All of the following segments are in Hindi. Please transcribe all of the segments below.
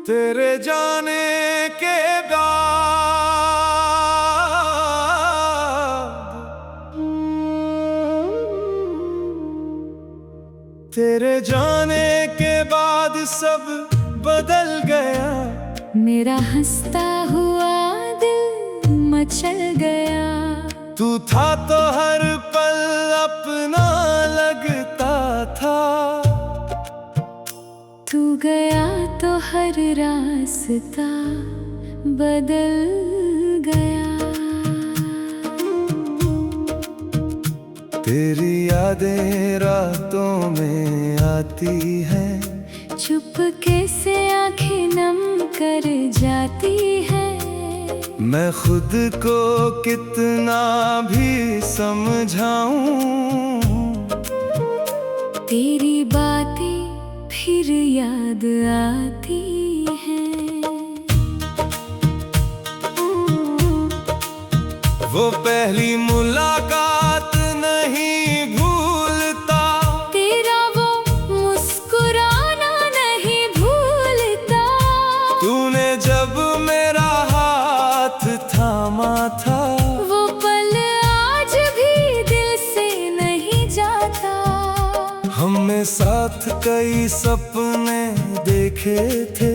तेरे जाने के बाद, तेरे जाने के बाद सब बदल गया। मेरा हंसता हुआ दिल मचल गया। तू था तो हर पल अपना लगता था, तू गया तो हर रास्ता बदल गया। तेरी यादें रातों में आती हैं, चुपके से आंखें नम कर जाती है। मैं खुद को कितना भी समझाऊं, तेरी बातें फिर याद आती हैं। वो पहली मुलाकात नहीं भूलता, तेरा वो मुस्कुराना नहीं भूलता। तूने जब मेरा हाथ थामा था, वो पल आज भी दिल से नहीं जाता। हमने साथ कई सपने देखे थे,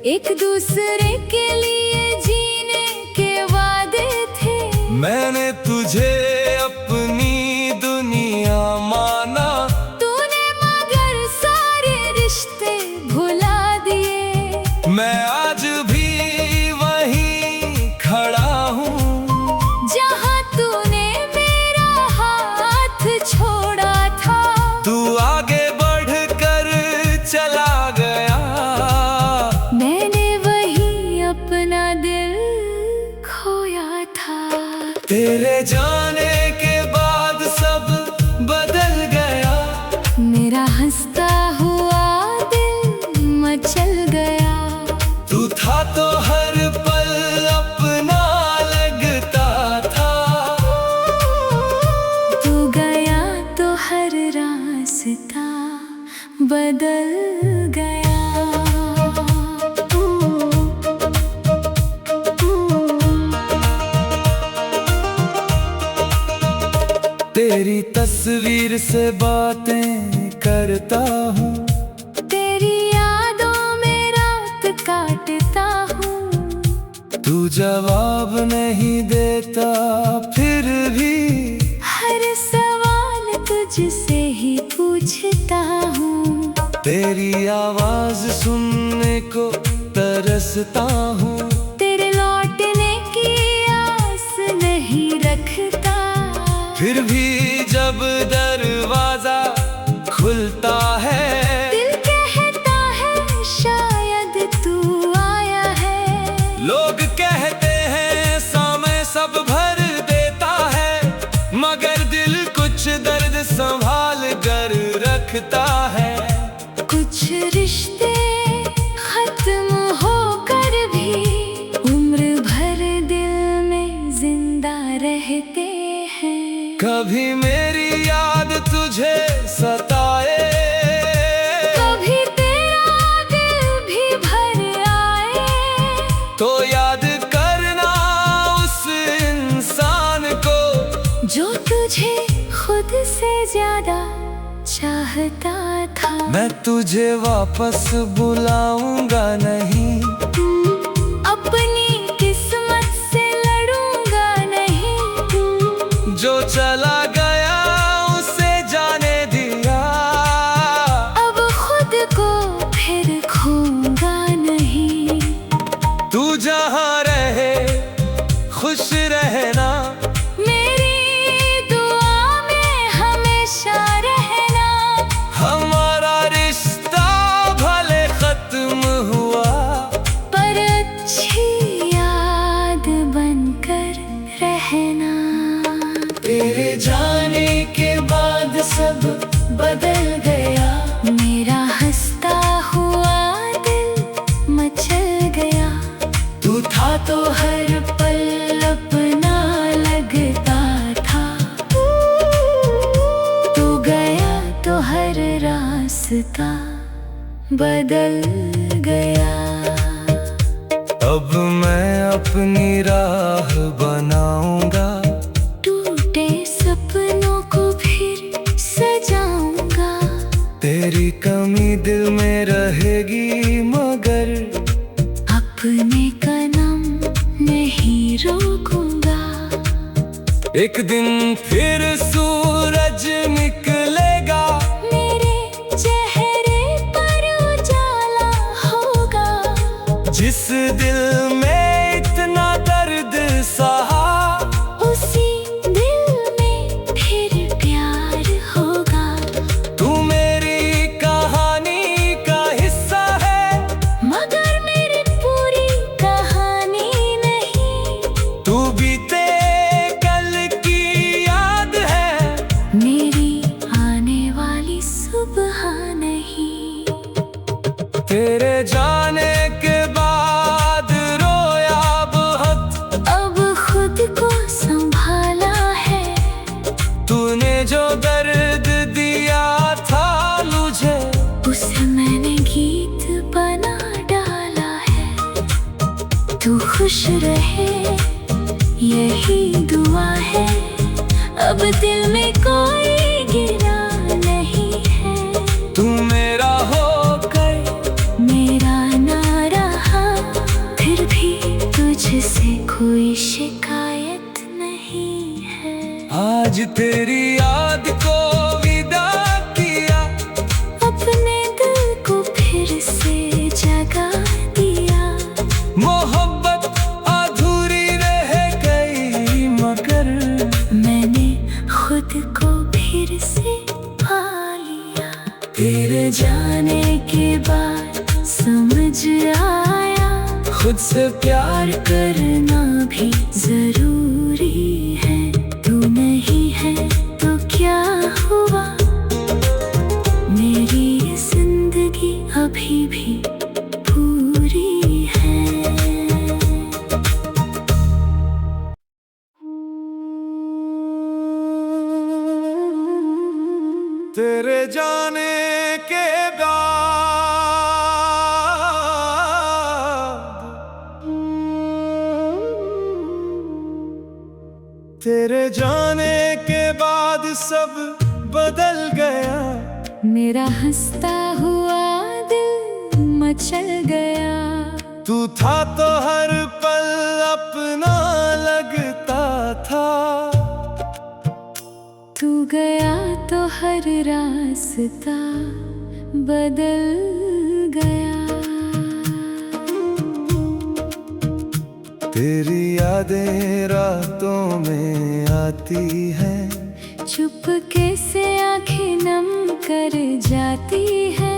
एक दूसरे के लिए जीने के वादे थे। मैंने तुझे अपनी दुनिया माना, तूने मगर सारे रिश्ते भुला दिए। मैं आज भी वहीं खड़ा हूँ, जहाँ तूने मेरा हाथ छोड़ा था। तू आगे बढ़कर चला गया, मैंने वहीं अपना दिल खोया था। तेरे जाने के बाद सब बदल गया। मेरा हंसता हुआ दिल मचल गया। तू था तो हर पल अपना लगता था, तू गया तो हर रास्ता बदल गया। तेरी तस्वीर से बातें करता हूँ, तेरी यादों में रात काटता हूँ। तू जवाब नहीं देता फिर भी, हर सवाल तुझसे ही पूछता हूँ। तेरी आवाज सुनने को तरसता हूँ, तेरे लौटने की आस नहीं रखता। फिर भी जब दरवाजा खुलता है, दिल कहता है शायद तू आया है। लोग कहते हैं समय सब भर देता है, मगर दिल कुछ दर्द संभाल कर रखता है। कुछ रिश्ते खत्म होकर भी उम्र भर दिल में जिंदा रहते हैं। कभी मेरी याद तुझे सताए, कभी तेरा दिल भी भर आए, तो याद करना उस इंसान को जो तुझे खुद से ज्यादा चाहता था। मैं तुझे वापस बुलाऊंगा नहीं, अपनी किस्मत से लड़ूंगा नहीं। जो चला गया उसे जाने दिया, अब खुद को फिर खोऊंगा नहीं। तू जहाँ रहे खुश रहना, मेरी दुआ में हमेशा रहना। हमारा रिश्ता भले खत्म हुआ, पर अच्छी याद बनकर रहना। तेरे जाने के बाद सब बदल गया। मेरा हंसता हुआ दिल मचल गया। तू था तो हर पल अपना लगता था, तू गया तो हर रास्ता बदल गया। अब मैं अपनी राह बनाऊंगा, टूटे सपनों को फिर सजाऊंगा। तेरी कमी दिल में रहेगी मगर अपने कदम नहीं रोकूंगा। एक दिन फिर सूरज निकलेगा, मेरे चेहरे पर उजाला होगा। जिस दिल में इतना दर्द सहा, उसी दिल में फिर प्यार होगा। तू मेरी कहानी का हिस्सा है, मगर मेरी पूरी कहानी नहीं। तू बीते कल की याद है, मेरी आने वाली सुबह नहीं। तेरे जाने के बाद रोया बहुत, अब खुद को संभाला है। तूने जो दर्द दिया था मुझे, उसे मैंने गीत बना डाला है। तू खुश रहे यही दुआ है। अब दिल में कोई गिरा नहीं है। तू मेरा होकर मेरा ना रहा, फिर भी तुझसे कोई शिकायत नहीं है। आज तेरी याद को विदा किया, अपने दिल को फिर से जगा दिया। मोहब्बत अधूरी रह गई मगर मैंने खुद को फिर से पा लिया। तेरे जाने के बाद समझ आया, खुद से प्यार करना भी जरूरी है। तू नहीं है तो क्या हुआ, मेरी जिंदगी अभी भी पूरी है। तेरे जाने के बाद, तेरे जाने के बाद सब बदल गया। मेरा हंसता हुआ दिल मचल गया। तू था तो हर पल अपना लगता था, तू गया तो हर रास्ता बदल गया। तेरी यादें रातों में आती हैं, चुपके से आंखें नम कर जाती है।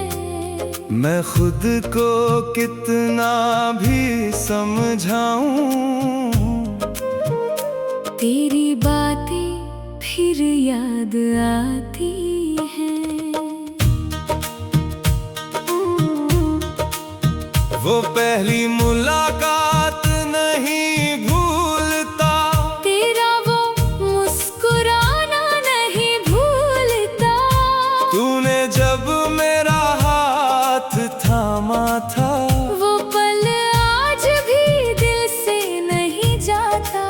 मैं खुद को कितना भी समझाऊं, तेरी बातें फिर याद आती हैं। वो पहली मुलाकात नहीं भूलता, तेरा वो मुस्कुराना नहीं भूलता। तूने जब मेरा हाथ थामा था, वो पल आज भी दिल से नहीं जाता।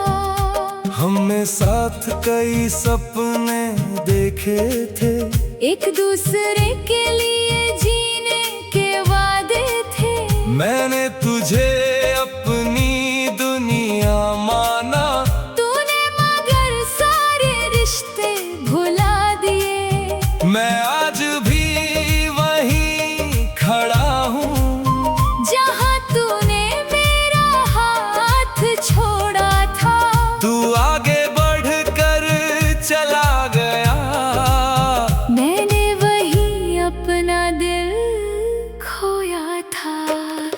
हमने साथ कई सपने देखे थे, एक दूसरे के लिए जीने के वादे थे। मैंने तुझे अपनी दुनिया माना, तूने मगर सारे रिश्ते भुला दिए। मैं आज भी वहीं खड़ा हूँ, जहाँ तूने मेरा हाथ छोड़ा था। तू आगे बढ़कर चला गया, मैंने वही अपना दिल खोया था।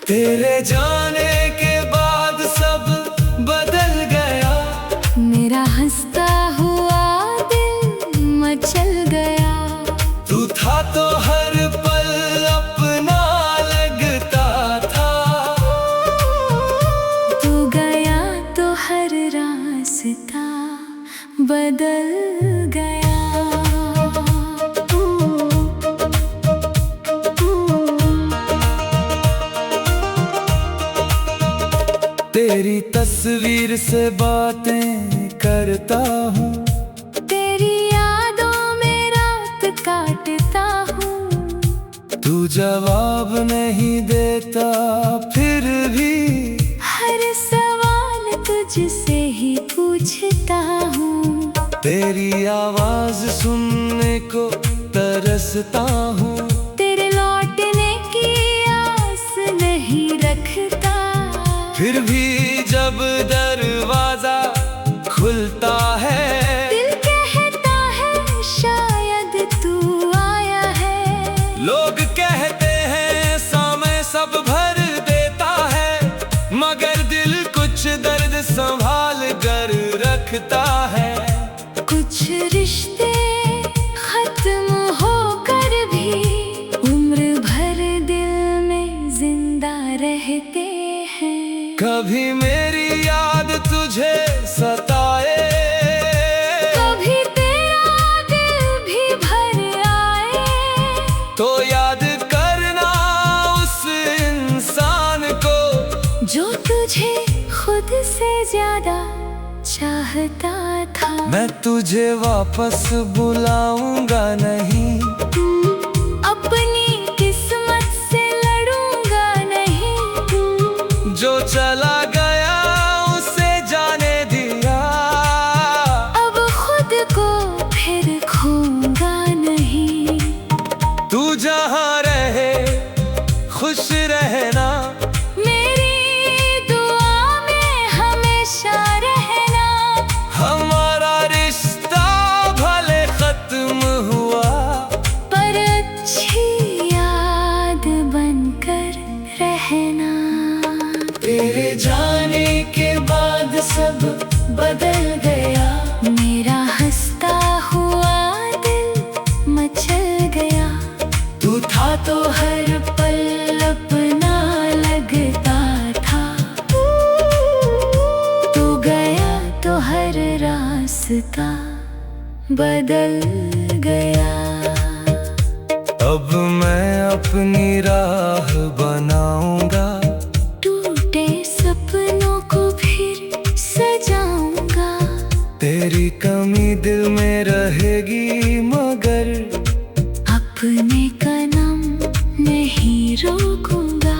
तेरे जाने के बाद सब बदल गया। मेरा हंसता हुआ दिल मचल गया। तू था तो हर पल अपना लगता था, तू गया तो हर रास्ता बदल गया। तस्वीर से बातें करता हूँ, तेरी यादों में रात काटता हूँ। तू जवाब नहीं देता फिर भी हर सवाल तुझसे ही पूछता हूँ। तेरी आवाज सुनने को तरसता हूँ, तेरे लौटने की आस नहीं रखता। फिर भी जब दरवाजा खुलता है, दिल कहता है शायद तू आया है। लोग कहते हैं समय सब भर देता है, मगर दिल कुछ दर्द संभाल कर रखता है। कुछ रिश्ते खत्म होकर भी उम्र भर दिल में जिंदा रहते हैं। कभी मेरी याद तुझे सताए, कभी तेरा दिल भी भर आए, तो याद करना उस इंसान को जो तुझे खुद से ज्यादा चाहता था। मैं तुझे वापस बुलाऊंगा नहीं, अपनी किस्मत से लड़ूंगा नहीं। जो चला गया उसे जाने दिया, अब खुद को फिर खोऊंगा नहीं। तू जहाँ रहे खुश रहना, मेरी दुआ में हमेशा रहना। हमारा रिश्ता भले खत्म हुआ, पर अच्छी याद बनकर रहना। तेरे जाने के बाद सब बदल गया, मेरा हंसता हुआ दिल मचल गया। तू था तो हर पल अपना लगता था, तू गया तो हर रास्ता बदल गया। अब मैं अपनी राह बनाऊंगा, टूटे सपनों को फिर सजाऊंगा। तेरी कमी दिल में रहेगी मगर अपने कदम नहीं रोकूंगा।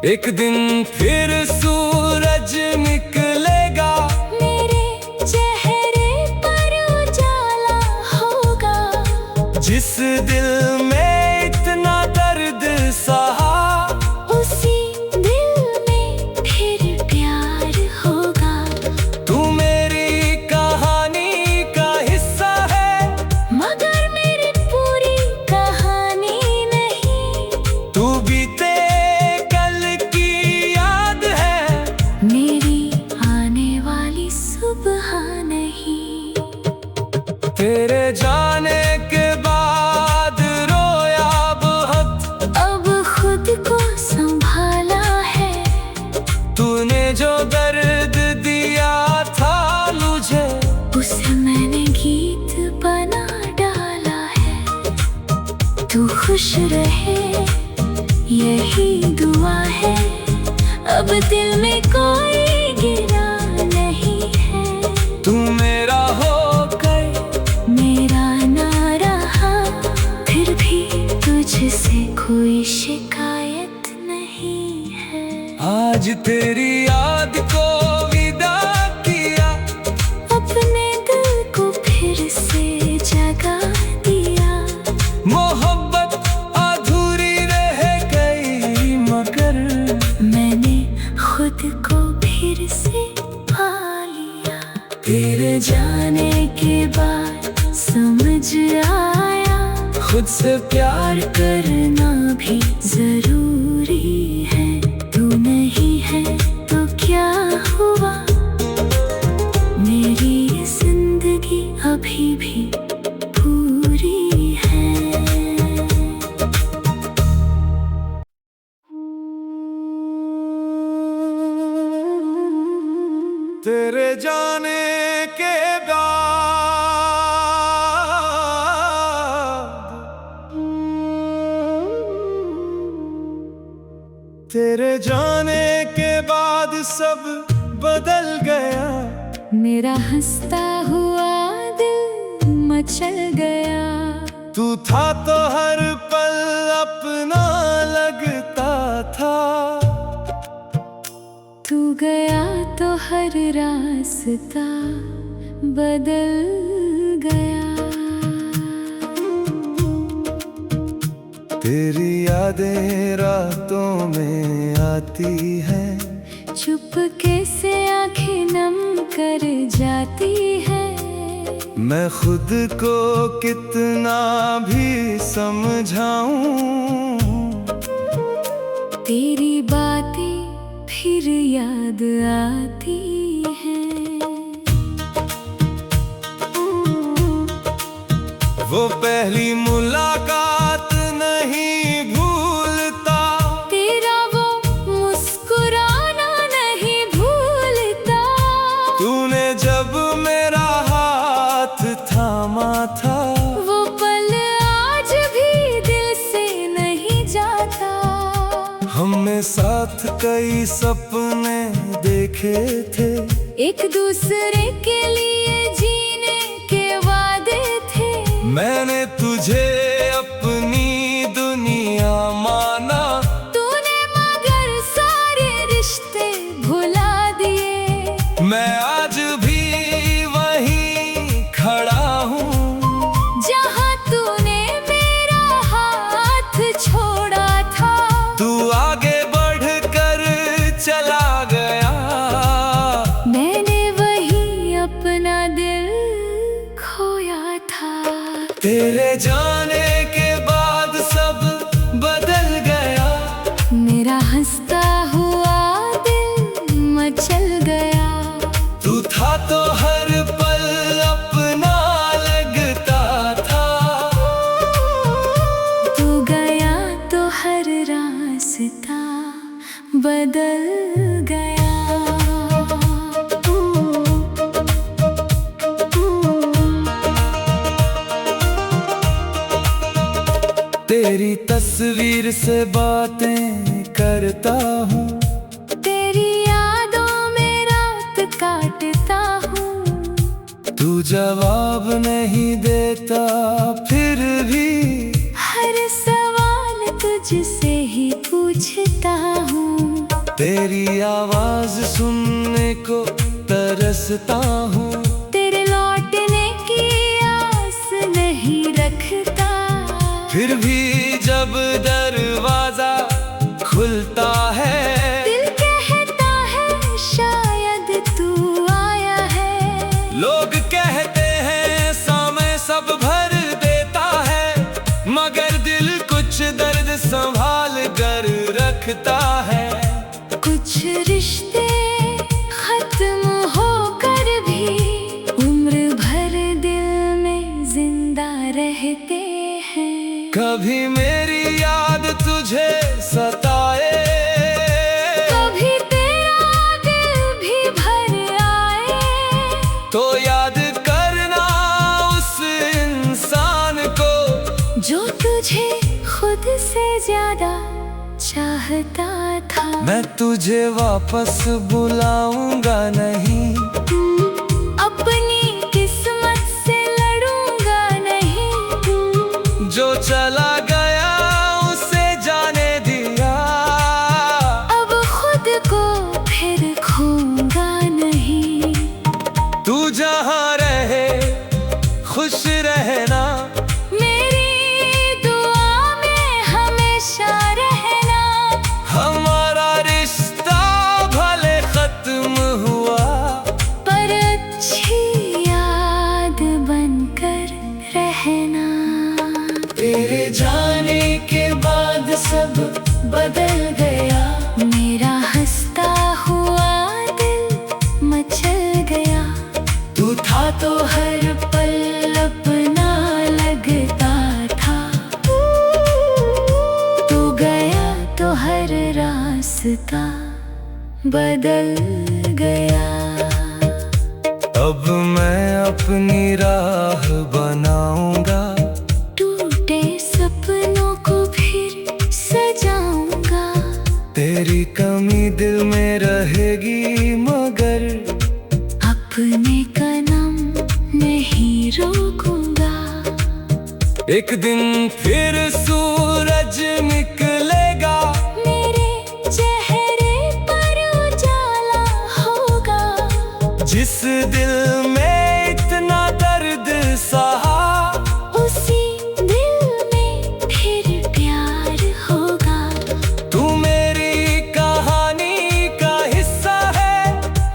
एक दिन फिर सूरज निकलेगा, मेरे चेहरे पर उजाला होगा। जिस दिल में इतना दर्द सहा, उसी दिल में फिर प्यार होगा। तू मेरी कहानी का हिस्सा है, मगर मेरी पूरी कहानी नहीं। तू बीते कल की याद है, मेरी आने वाली सुबह नहीं। तेरे जाने के बाद रोया बहुत, अब खुद को संभाला है। तूने जो दर्द दिया था मुझे, उसे मैंने गीत बना डाला है। तू खुश रहे यही दुआ है, अब दिल में कोई गिरा नहीं है। तू मेरा होकर मेरा ना रहा, फिर भी तुझसे कोई शिकायत नहीं है। आज तेरी याद को विदा किया, अपने दिल को फिर से जगा दिया। मोहब्बत अधूरी रह गई मगर मैंने खुद को फिर से पा लिया। तेरे जाने के बाद समझ आया, खुद से प्यार करना भी जरूरी है। तू नहीं है तो क्या हुआ, मेरी जिंदगी अभी भी पूरी है। तेरे जाने के तेरे जाने के बाद सब बदल गया। मेरा हंसता हुआ दिल मचल गया। तू था तो हर पल अपना लगता था। तू गया तो हर रास्ता बदल गया। तेरी यादें रातों में आती हैं, चुपके से आंखें नम कर जाती है। मैं खुद को कितना भी समझाऊं, तेरी बातें फिर याद आती हैं। वो पहली मुलाकात नहीं भूलता, तेरा वो मुस्कुराना नहीं भूलता। तूने जब मेरा हाथ थामा था, वो पल आज भी दिल से नहीं जाता। हमने साथ कई सपने देखे थे, एक दूसरे के लिए जीने के वादे थे। मैंने तुझे अपनी दुनिया माना, तूने मगर सारे रिश्ते भुला दिए। मैं आज भी वहीं खड़ा हूँ, जहाँ तूने मेरा हाथ छोड़ा था। तू आगे बढ़कर चला गया। मैंने वही अपना दिल खोया था। तेरे जाने के बाद सब बदल गया। मेरा हंसता हुआ दिल मचल गया। तू था तो हर पल अपना लगता था। तू गया तो हर रास्ता बदल गया। तेरी तस्वीर से बातें करता हूँ, तेरी यादों में रात काटता हूँ। तू जवाब नहीं देता फिर भी हर सवाल तुझसे ही पूछता हूँ। तेरी आवाज सुनने को तरसता हूँ। तेरे लौटने की आस नहीं रखता। फिर भी जब दरवाजा खुलता है, दिल कहता है शायद तू आया है। लोग कहते हैं समय सब भर देता है, मगर दिल कुछ दर्द संभाल कर रखता है। कुछ रिश्ते खत्म होकर भी उम्र भर दिल में जिंदा रहते हैं। कभी मेरी याद तुझे सताए, कभी तेरा दिल भी भर आए, तो याद करना उस इंसान को जो तुझे खुद से ज्यादा चाहता था। मैं तुझे वापस बुलाऊंगा नहीं, अपनी किस्मत से लड़ूंगा नहीं। जो चला गया उसे जाने दिया। अब खुद को फिर खोऊंगा नहीं। तू जहाँ रहे खुश रहना, मेरी दुआ में हमेशा रहना। हमारा रिश्ता भले खत्म हुआ, पर अच्छी याद बनकर रहना। तेरे जाने के बाद सब बदल गया। मेरा हंसता हुआ दिल मचल गया। तू था तो हर पल अपना लगता था। तू गया तो हर रास्ता बदल गया। अब मैं अपनी राह बनाऊंगा, टूटे सपनों को फिर सजाऊंगा। तेरी कमी दिल में रहेगी मगर एक दिन फिर सूरज निकलेगा, मेरे चेहरे पर उजाला होगा। जिस दिल में इतना दर्द सहा, उसी दिल में फिर प्यार होगा। तू मेरी कहानी का हिस्सा है,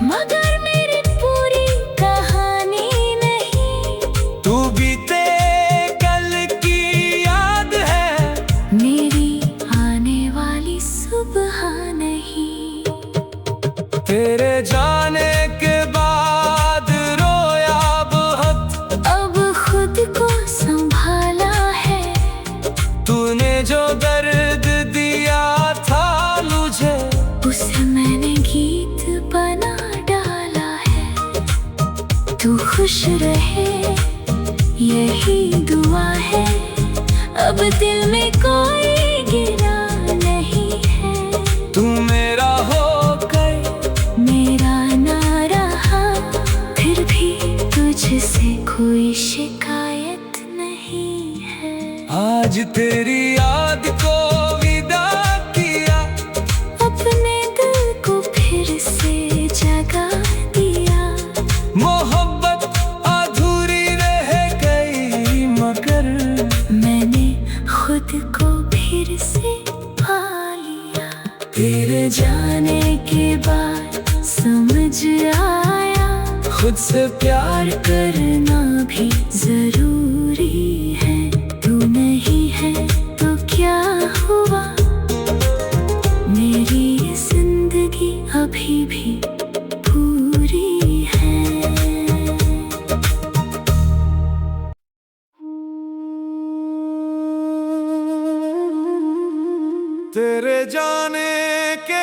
मगर मेरी पूरी कहानी नहीं। तू बीते कल की याद है, मेरी आने वाली सुबह नहीं। तेरे जाने के बाद रोया बहुत, अब खुद को संभाला है। तूने जो दर्द दिया था मुझे, उसे मैंने गीत बना डाला है। तू खुश रहे यही दुआ है, अब दिल में कोई गिरा नहीं है। तू मेरा होकर मेरा ना रहा, फिर भी तुझसे कोई शिकायत नहीं है। आज तेरी याद को विदा किया, अपने दिल को फिर से जगा दिया। मोहब्बत अधूरी रह गई मगर मैंने खुद को फिर से पा लिया। तेरे जाने के बाद समझ आया, खुद से प्यार करना भी जरूरी है। तू नहीं है तो क्या हुआ, मेरी जिंदगी अभी भी पूरी है। तेरे जाने के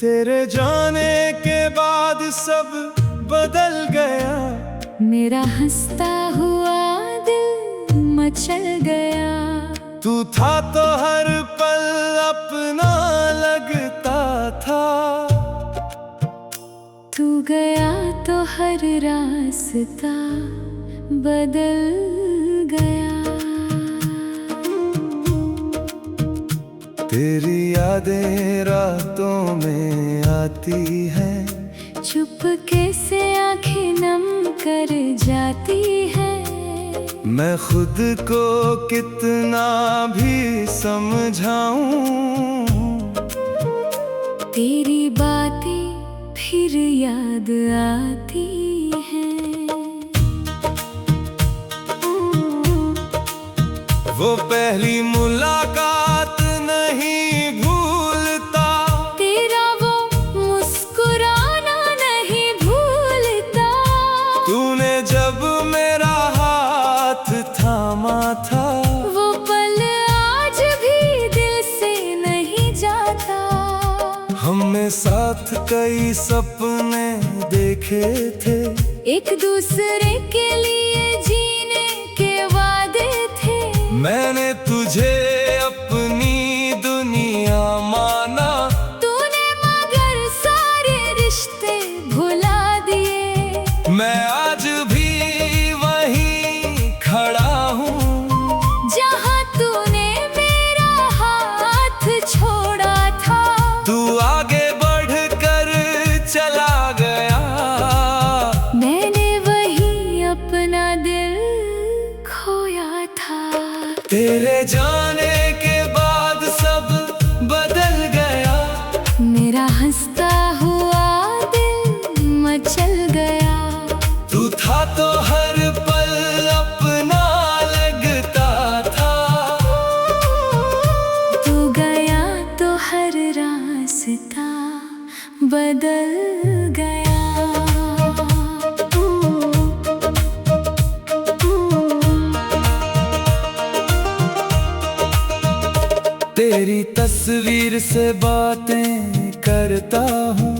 तेरे जाने के बाद सब बदल गया। मेरा हंसता हुआ दिल मचल गया। तू था तो हर पल अपना लगता था, तू गया तो हर रास्ता बदल गया। तेरी यादें रातों में आती हैं, चुपके से आंखें नम कर जाती है। मैं खुद को कितना भी समझाऊं, तेरी बातें फिर याद आती हैं। वो पहली मुलाकात नहीं भूलता, तेरा वो मुस्कुराना नहीं भूलता। तूने जब मेरा हाथ थामा था, वो पल आज भी दिल से नहीं जाता। हमने साथ कई सपने देखे थे, एक दूसरे के लिए जीने के वादे थे। मैंने तुझे अपनी दुनिया माना, तूने मगर सारे रिश्ते भुला दिए। मैं आज भी वहीं खड़ा हूँ, जहाँ तूने मेरा हाथ छोड़ा था। तू आगे बढ़कर चला गया, मैंने वही अपना दिल खोया था। तेरे जाने के बाद सब बदल गया। मेरा हंसता हुआ दिल मचल गया। तू था तो हर पल अपना लगता था, तू गया तो हर रास्ता बदल गया। तेरी तस्वीर से बातें करता हूँ,